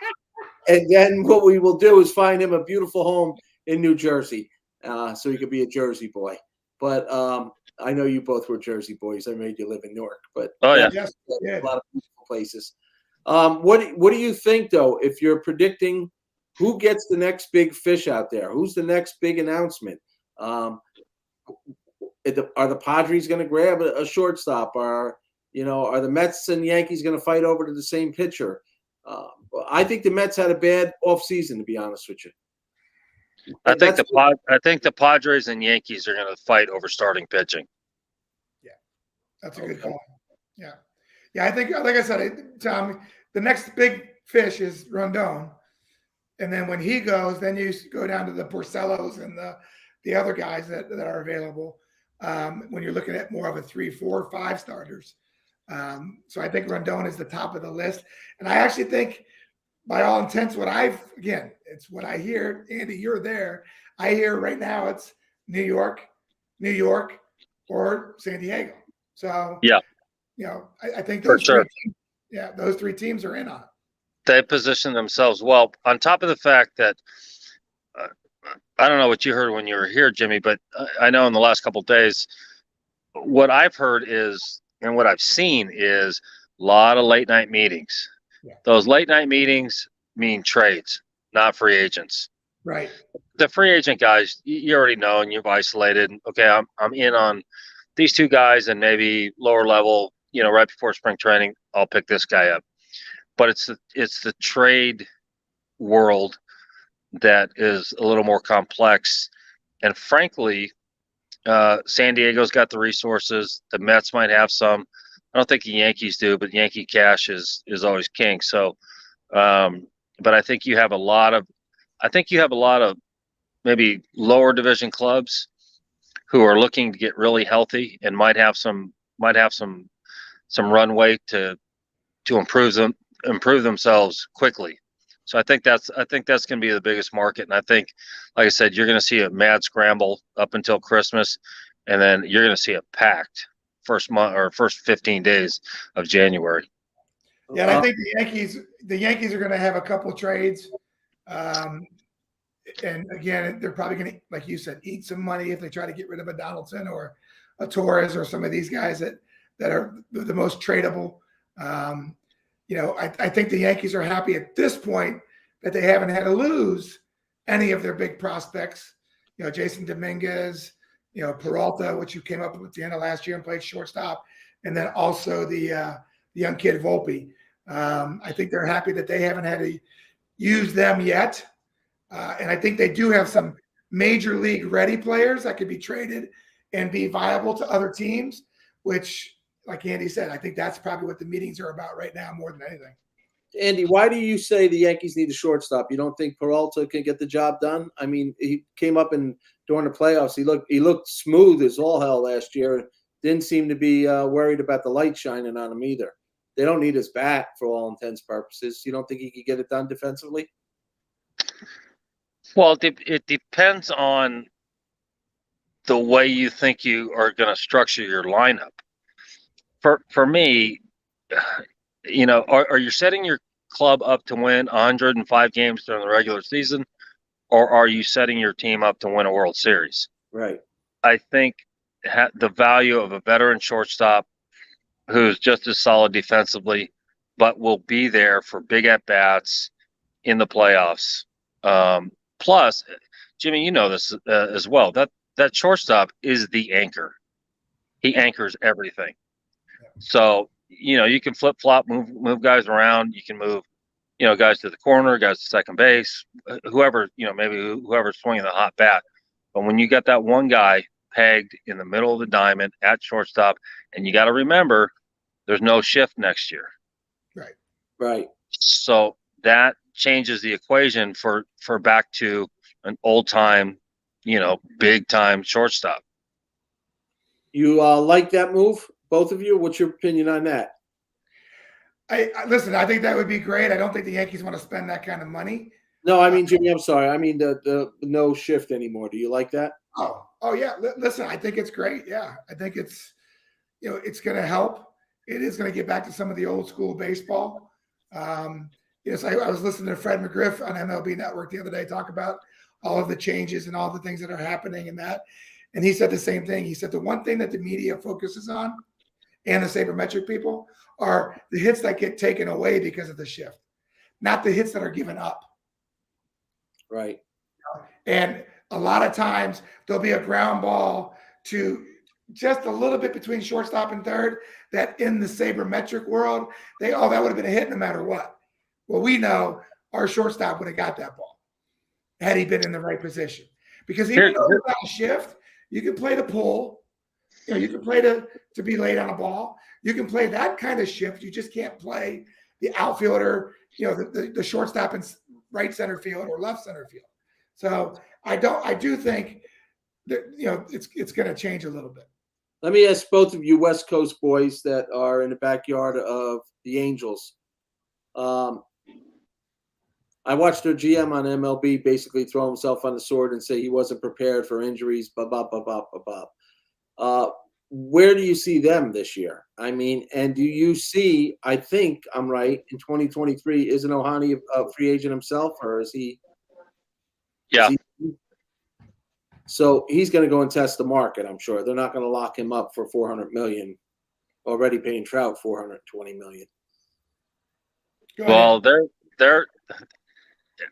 then what we will do is find him a beautiful home in New Jersey, so he could be a Jersey boy. But I know you both were Jersey boys. I made you live in Newark, but a lot of beautiful places. What do you think, though, if you're predicting who gets the next big fish out there? Who's the next big announcement? Are the Padres going to grab a shortstop? Are the Mets and Yankees going to fight over to the same pitcher? I think the Mets had a bad offseason, to be honest with you. I think the Padres and Yankees are going to fight over starting pitching. Yeah, that's a good call. Yeah. I think, like I said, Tom, the next big fish is Rondon, and then when he goes, then you go down to the Porcellos and the other guys that are available. When you're looking at more of a 3, 4, 5 starters. So I think Rondon is the top of the list. And I actually think, by all intents, it's what I hear. Andy, you're there. I hear right now it's New York, or San Diego. So, yeah, I think those those 3 teams are in on it. They position themselves well, on top of the fact that I don't know what you heard when you were here, Jimmy, but I know in the last couple of days, what I've heard is, and what I've seen is, a lot of late night meetings. Yeah. Those late night meetings mean trades, not free agents. Right. The free agent guys, you already know, and you've isolated. Okay, I'm in on these 2 guys, and maybe lower level, right before spring training, I'll pick this guy up. But it's the trade world that is a little more complex, and frankly, San Diego's got the resources. The Mets might have some. I don't think the Yankees do, but Yankee cash is always king. So, but I think you have a lot of maybe lower division clubs who are looking to get really healthy and might have some runway to improve themselves quickly. So I think that's going to be the biggest market. And I think, like I said, you're going to see a mad scramble up until Christmas, and then you're going to see a packed first month or first 15 days of January. Yeah, and I think the Yankees are going to have a couple of trades. And again, they're probably going to, like you said, eat some money if they try to get rid of a Donaldson or a Torres or some of these guys that are the most tradable. I think the Yankees are happy at this point that they haven't had to lose any of their big prospects. Jason Dominguez, Peralta, which you came up with at the end of last year and played shortstop, and then also the young kid Volpe. I think they're happy that they haven't had to use them yet. And I think they do have some major league ready players that could be traded and be viable to other teams, which, like Andy said, I think that's probably what the meetings are about right now more than anything. Andy, why do you say the Yankees need a shortstop? You don't think Peralta can get the job done? I mean, he came up during the playoffs. He looked smooth as all hell last year. Didn't seem to be worried about the light shining on him either. They don't need his bat for all intents and purposes. You don't think he could get it done defensively? Well, it depends on the way you think you are going to structure your lineup. For me, are you setting your club up to win 105 games during the regular season, or are you setting your team up to win a World Series? Right. I think the value of a veteran shortstop who's just as solid defensively, but will be there for big at-bats in the playoffs. Plus, Jimmy, you know this as well, that shortstop is the anchor. He anchors everything. So, you can flip-flop, move guys around. You can move, guys to the corner, guys to second base, whoever, maybe whoever's swinging the hot bat. But when you got that one guy pegged in the middle of the diamond at shortstop, and you got to remember, there's no shift next year. Right. So that changes the equation for back to an old-time, big-time shortstop. You like that move? Both of you? What's your opinion on that? Listen, I think that would be great. I don't think the Yankees want to spend that kind of money. No, I mean, Jimmy, I'm sorry. I mean the no shift anymore. Do you like that? Oh yeah. Listen, I think it's great. Yeah. I think it's, it's going to help. It is going to get back to some of the old school baseball. So I was listening to Fred McGriff on MLB Network the other day talk about all of the changes and all the things that are happening in that. And he said the same thing. He said the one thing that the media focuses on and the sabermetric people are the hits that get taken away because of the shift, not the hits that are given up. Right. And a lot of times there'll be a ground ball to just a little bit between shortstop and third, that in the sabermetric world, that would have been a hit no matter what. Well, we know our shortstop would have got that ball had he been in the right position. Because even though without a shift, you can play the pull, you can play to be late on a ball. You can play that kind of shift. You just can't play the outfielder, the shortstop in right center field or left center field. So I do think that, it's going to change a little bit. Let me ask both of you West Coast boys that are in the backyard of the Angels. I watched their GM on MLB basically throw himself on the sword and say he wasn't prepared for injuries, where do you see them this year? I mean, and do you see, I think I'm right, in 2023, isn't Ohtani a free agent himself, or is he? Yeah. So he's going to go and test the market, I'm sure. They're not going to lock him up for $400 million, already paying Trout $420 million. Well,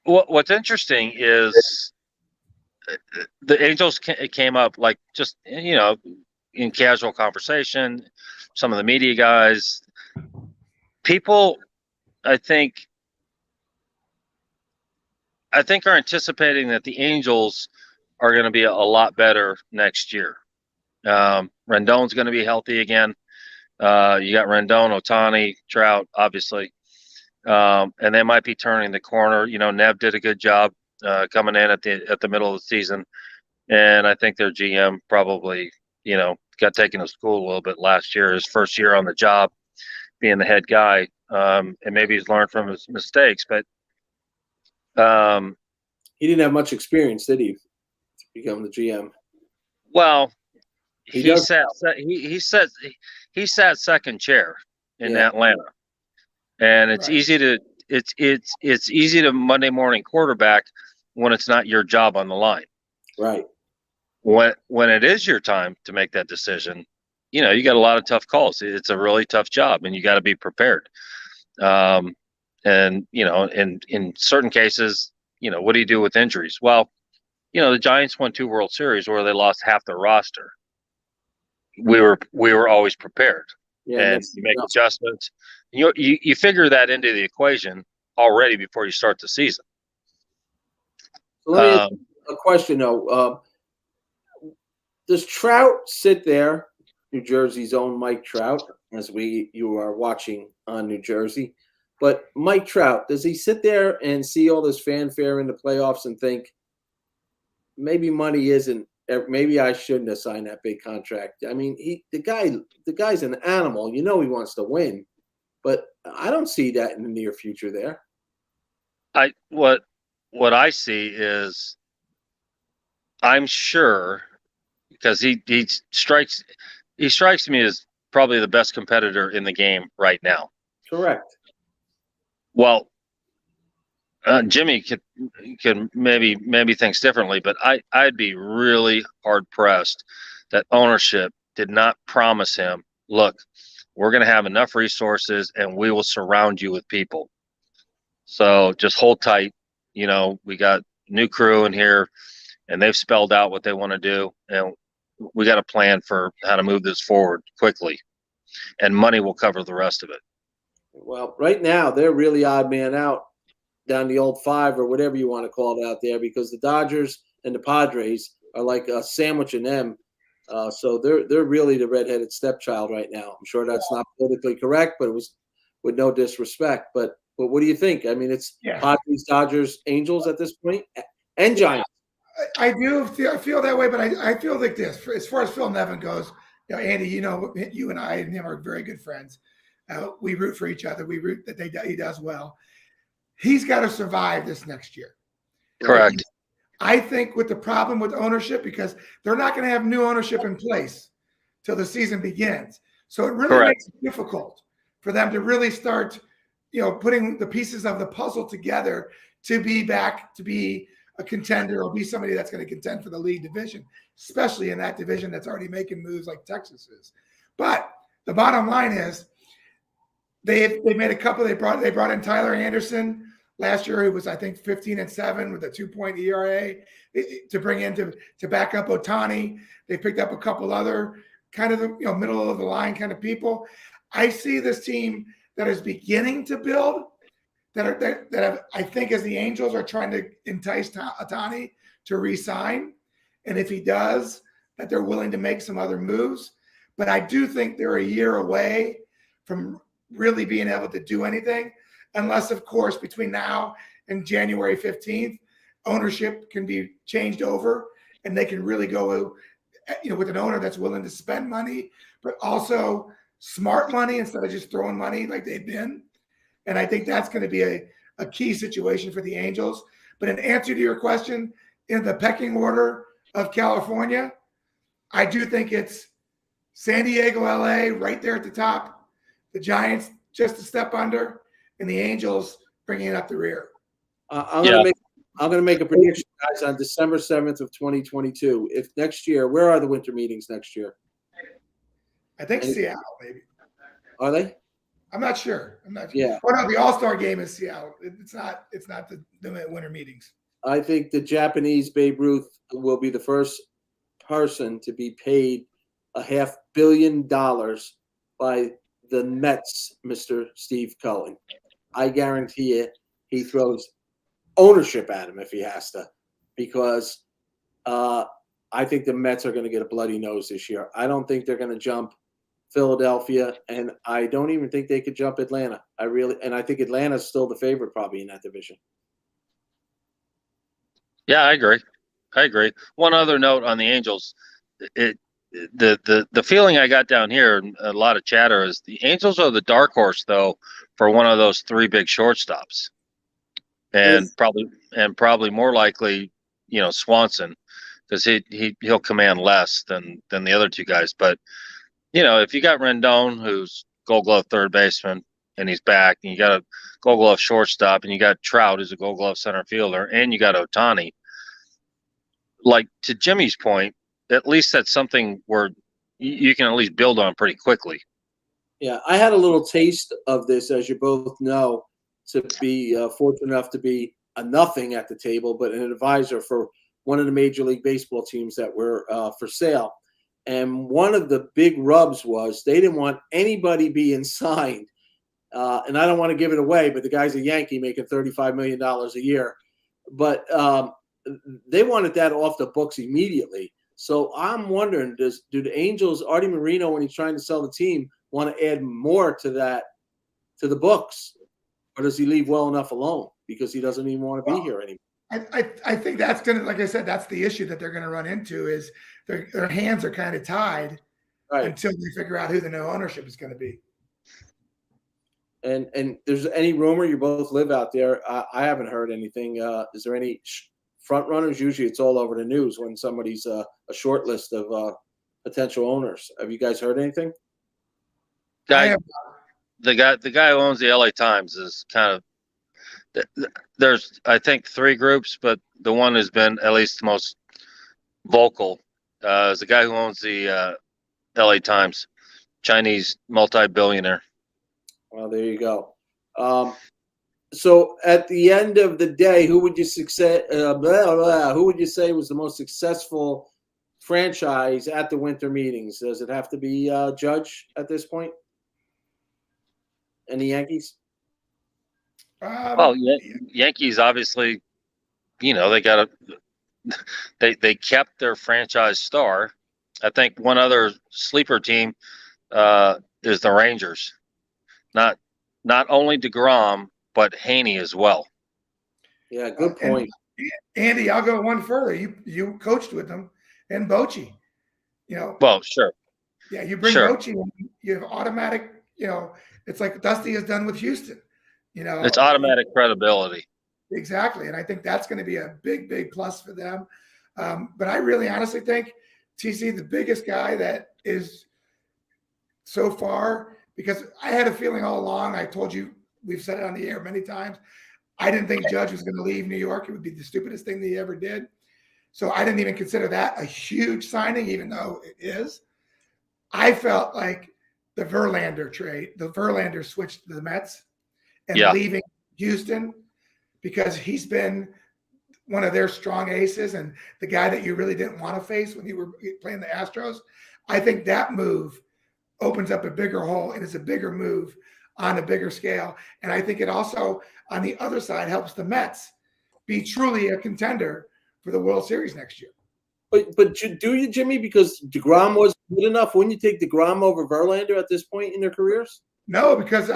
what's interesting is the Angels came up like just, in casual conversation, some of the media guys, people, I think are anticipating that the Angels are going to be a lot better next year. Rendon's going to be healthy again. You got Rendon, Ohtani, Trout, obviously. And they might be turning the corner. Nev did a good job coming in at the middle of the season. And I think their GM probably, got taken to school a little bit last year, his first year on the job, being the head guy. And maybe he's learned from his mistakes, but he didn't have much experience, did he, to become the GM? Well, he sat second chair in Atlanta, and it's easy to it's easy to Monday morning quarterback when it's not your job on the line. Right. When it is your time to make that decision, you got a lot of tough calls. It's a really tough job, and you got to be prepared. And in certain cases, what do you do with injuries? Well, the Giants won 2 World Series where they lost half their roster. We were always prepared, and you make adjustments. You figure that into the equation already before you start the season. So let me ask a question though. Does Trout sit there, New Jersey's own Mike Trout, as you are watching on New Jersey? But Mike Trout, does he sit there and see all this fanfare in the playoffs and think, maybe maybe I shouldn't have signed that big contract? I mean, the guy's an animal. He wants to win, but I don't see that in the near future there. What I see is, I'm sure, because he strikes me as probably the best competitor in the game right now. Correct. Well, Jimmy could maybe thinks differently, but I'd be really hard pressed that ownership did not promise him, look, we're going to have enough resources and we will surround you with people. So just hold tight. We got new crew in here, and they've spelled out what they want to do, and we got a plan for how to move this forward quickly, and money will cover the rest of it. Well, right now they're really odd man out down the old 5 or whatever you want to call it out there, because the Dodgers and the Padres are like a sandwich in them. So they're really the redheaded stepchild right now. I'm sure that's not politically correct, but it was with no disrespect. But what do you think? I mean, it's Padres, Dodgers, Angels at this point, and Giants. I do feel that way, but I feel like this. As far as Phil Nevin goes, Andy, you and I and him are very good friends. We root for each other. We root that he does well. He's got to survive this next year. Correct. I think with the problem with ownership, because they're not going to have new ownership in place till the season begins. So it really makes it difficult for them to really start, putting the pieces of the puzzle together to be back to be a contender or be somebody that's going to contend for the league division, especially in that division that's already making moves like Texas is. But the bottom line is they made a couple. They brought in Tyler Anderson last year, who was, I think, 15-7 with a 2-point ERA to bring in to back up Ohtani. They picked up a couple other kind of middle of the line kind of people. I see this team that is beginning to build I think as the Angels are trying to entice Ohtani to re-sign. And if he does, that they're willing to make some other moves. But I do think they're a year away from really being able to do anything, unless, of course, between now and January 15th, ownership can be changed over and they can really go, with an owner that's willing to spend money, but also smart money instead of just throwing money like they've been. And I think that's going to be a key situation for the Angels. But in answer to your question, in the pecking order of California, I do think it's San Diego, LA, right there at the top, the Giants just a step under, and the Angels bringing it up the rear. I'm going to make a prediction, guys, on December 7th of 2022. If next year, where are the winter meetings next year? I think Seattle, maybe. Are they? I'm not sure. Yeah. Oh no, the All-Star game is Seattle. It's not the winter meetings. I think the Japanese Babe Ruth will be the first person to be paid $500 million by the Mets, Mr. Steve Cohen. I guarantee it. He throws ownership at him if he has to, because I think the Mets are going to get a bloody nose this year. I don't think they're going to jump Philadelphia, and I don't even think they could jump Atlanta. I think Atlanta's still the favorite probably in that division. Yeah, I agree. One other note on the Angels, the feeling I got down here, and a lot of chatter, is the Angels are the dark horse though for one of those three big shortstops, and probably more likely, Swanson, because he'll command less than the other two guys. But if you got Rendon, who's Gold Glove third baseman, and he's back, and you got a Gold Glove shortstop, and you got Trout, who's a Gold Glove center fielder, and you got Ohtani. Like, to Jimmy's point, at least that's something where you can at least build on pretty quickly. Yeah, I had a little taste of this, as you both know, to be fortunate enough to be a nothing at the table, but an advisor for one of the Major League Baseball teams that were for sale. And one of the big rubs was they didn't want anybody being signed. And I don't want to give it away, but the guy's a Yankee making $35 million a year. But they wanted that off the books immediately. So I'm wondering, do the Angels, Artie Moreno, when he's trying to sell the team, want to add more to the books? Or does he leave well enough alone because he doesn't even want to be here anymore? I think that's going to, like I said, that's the issue that they're going to run into, is their hands are kind of tied until they figure out who the new ownership is going to be. And there's any rumor, you both live out there, I haven't heard anything. Is there any front runners? Usually it's all over the news when somebody's a short list of potential owners. Have you guys heard anything? The guy who owns the LA Times is kind of, there's, I think, three groups, but the one has been at least the most vocal is the guy who owns the LA Times, Chinese multi-billionaire. Well, there you go. So at the end of the day, who would you say was the most successful franchise at the winter meetings? Does it have to be Judge at this point? And the Yankees? Well, Yankees obviously, they kept their franchise star. I think one other sleeper team is the Rangers. Not only DeGrom, but Haney as well. Yeah, good point. And Andy, I'll go one further. You coached with them, and Bochy. Well, sure. Yeah, you bring Bochy in, you have automatic. It's like Dusty has done with Houston. It's automatic credibility. Exactly, and I think that's going to be a big plus for them. But I really honestly think TC, the biggest guy that is so far, because I had a feeling all along, I told you, we've said it on the air many times, I didn't think Judge was going to leave New York. It would be the stupidest thing that he ever did. So I didn't even consider that a huge signing, even though it is. I felt like the Verlander switch to the Mets and leaving Houston because he's been one of their strong aces and the guy that you really didn't want to face when you were playing the Astros. I think that move opens up a bigger hole and is a bigger move on a bigger scale. And I think it also, on the other side, helps the Mets be truly a contender for the World Series next year. But do you, Jimmy? Because DeGrom was good enough. Wouldn't you take DeGrom over Verlander at this point in their careers? No, because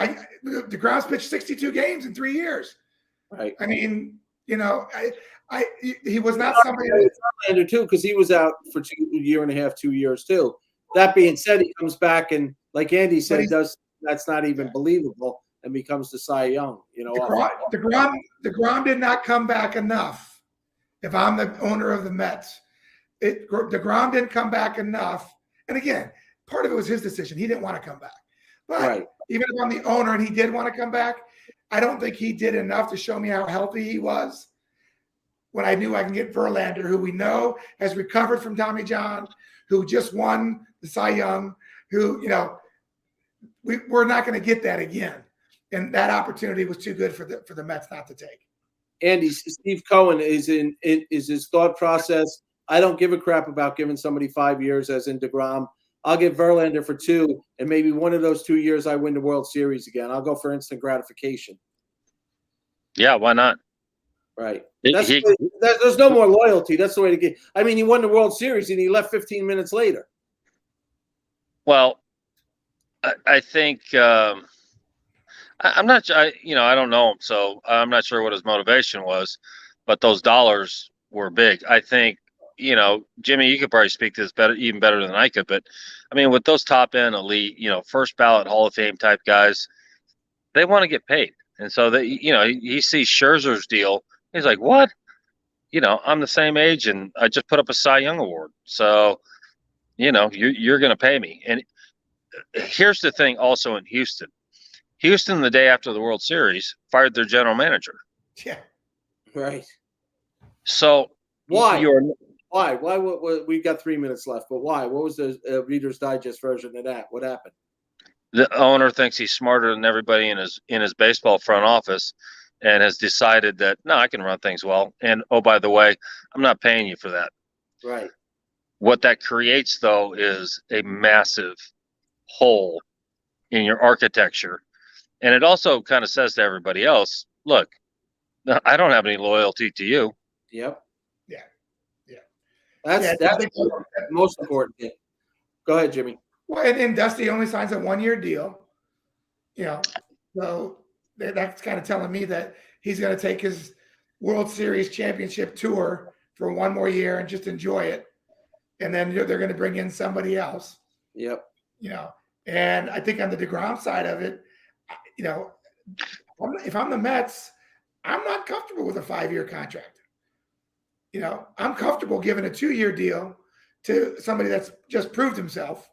DeGrom's pitched 62 games in 3 years. Right. I mean, he was not somebody Verlander too, because he was out for 2 1/2, 2 years too. That being said, he comes back and, like Andy said, that's not even believable and becomes the Cy Young. DeGrom did not come back enough. If I'm the owner of the Mets, DeGrom didn't come back enough. And again, part of it was his decision. He didn't want to come back. But even if I'm the owner and he did want to come back, I don't think he did enough to show me how healthy he was when I knew I can get Verlander, who we know has recovered from Tommy John, who just won the Cy Young, who, we're not going to get that again. And that opportunity was too good for the Mets not to take. Andy, Steve Cohen is his thought process. I don't give a crap about giving somebody 5 years, as in DeGrom. I'll give Verlander for 2, and maybe one of those 2 years I win the World Series again. I'll go for instant gratification. Yeah, why not? Right. There's no more loyalty. That's the way to get. I mean, he won the World Series and he left 15 minutes later. Well, I think I'm not. I don't know him, so I'm not sure what his motivation was. But those dollars were big. I think. Jimmy, you could probably speak to this even better than I could. But I mean, with those top end elite, first ballot Hall of Fame type guys, they want to get paid. And so he sees Scherzer's deal. He's like, what? I'm the same age and I just put up a Cy Young award. So, you're going to pay me. And here's the thing also in Houston. Houston, the day after the World Series, fired their general manager. Yeah. Right. So why? Why? We've got 3 minutes left, but why? What was the Reader's Digest version of that? What happened? The owner thinks he's smarter than everybody in his baseball front office and has decided that, no, I can run things well. And, oh, by the way, I'm not paying you for that. Right. What that creates, though, is a massive hole in your architecture. And it also kind of says to everybody else, look, I don't have any loyalty to you. Yep. Yeah. That's the most important thing. Go ahead, Jimmy. Well, and Dusty only signs a 1-year deal. So that's kind of telling me that he's going to take his World Series championship tour for 1 more year and just enjoy it. And then they're going to bring in somebody else. Yep. And I think on the DeGrom side of it, if I'm the Mets, I'm not comfortable with a 5-year contract. I'm comfortable giving a 2-year deal to somebody that's just proved himself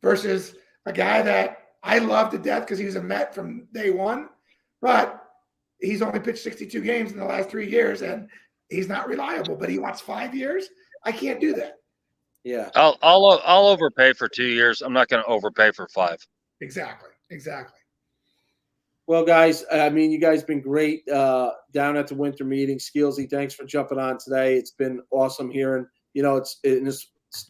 versus a guy that I love to death because he was a Met from day one, but he's only pitched 62 games in the last 3 years and he's not reliable, but he wants 5 years. I can't do that. Yeah. I'll overpay for 2 years. I'm not going to overpay for 5. Exactly. Well, guys, I mean, you guys been great down at the winter meeting. Skillsy, thanks for jumping on today. It's been awesome hearing, it's in this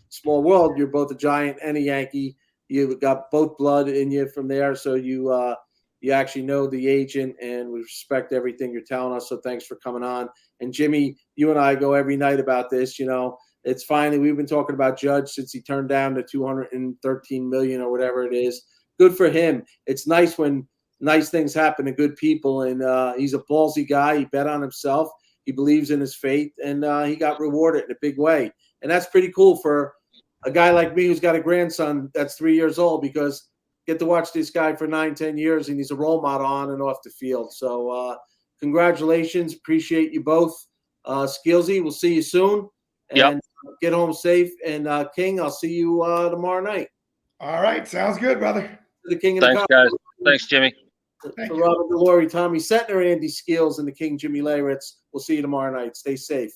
small world, you're both a Giant and a Yankee. You've got both blood in you from there. So you actually know the agent and we respect everything you're telling us. So thanks for coming on. And Jimmy, you and I go every night about this, it's finally, we've been talking about Judge since he turned down the $213 million or whatever it is. Good for him. It's nice when nice things happen to good people. And he's a ballsy guy. He bet on himself. He believes in his faith and he got rewarded in a big way. And that's pretty cool for a guy like me who's got a grandson that's 3 years old because get to watch this guy for 9-10 years and he's a role model on and off the field. So congratulations. Appreciate you both. Skillsy, we'll see you soon. And get home safe. And King, I'll see you tomorrow night. All right. Sounds good, brother. The King of Thanks, the guys. Thanks, Jimmy. For Robert Delory, Tommy Setner, Andy Skills, and the King Jimmy Leyritz. We'll see you tomorrow night. Stay safe.